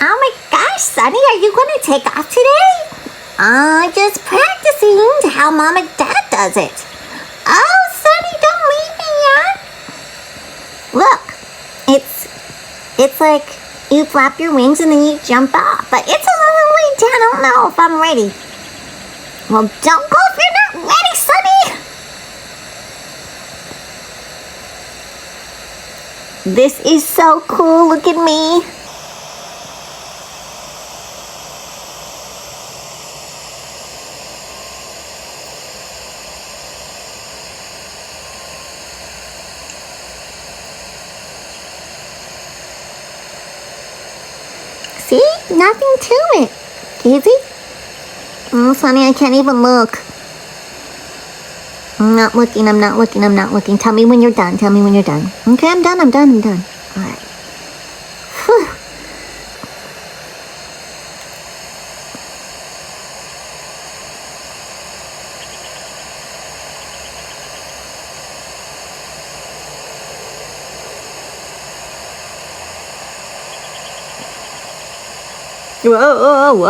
Oh my gosh, Sunny, are you going to take off today? Just practicing how Mom and Dad does it. Oh, Sunny, don't leave me yet. Look, it's like you flap your wings and then you jump off. But it's a long way down. I don't know if I'm ready. Well, don't go if you're not ready, Sunny. This is so cool. Look at me. See? Nothing to it. Easy? Oh, Sunny, I can't even look. I'm not looking. Tell me when you're done. Okay, I'm done. All right. Whew. Whoa.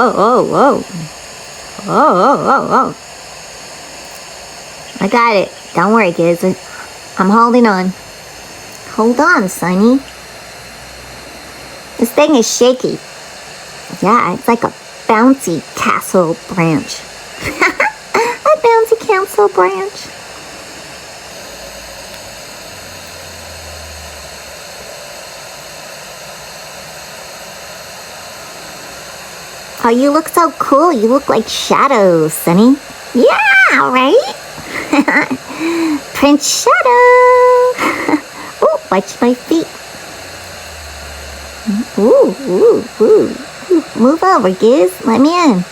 I got it. Don't worry, kids. I'm holding on. Hold on, Sunny. This thing is shaky. Yeah, it's like a bouncy castle branch. A bouncy castle branch. Oh, you look so cool. You look like shadows, Sunny. Yeah, right? Prince Shadow. Oh, watch my feet. Ooh. Move over, Giz. Let me in.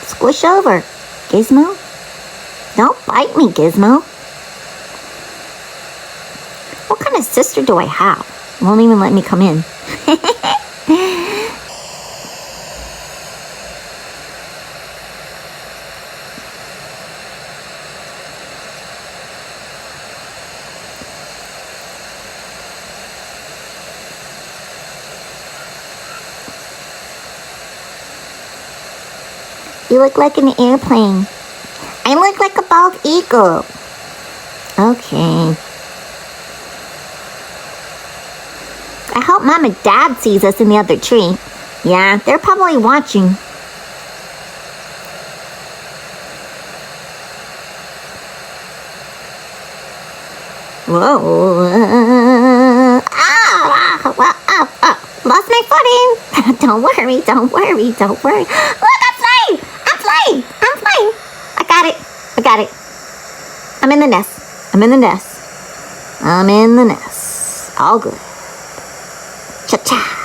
Squish over, Gizmo. Don't bite me, Gizmo. What kind of sister do I have? Won't even let me come in. You look like an airplane. I look like a bald eagle. Okay. I hope Mom and Dad sees us in the other tree. Yeah, they're probably watching. Whoa. Lost my footing. Don't worry. Look, I'm flying. I got it. I'm in the nest. All good. Cha-cha.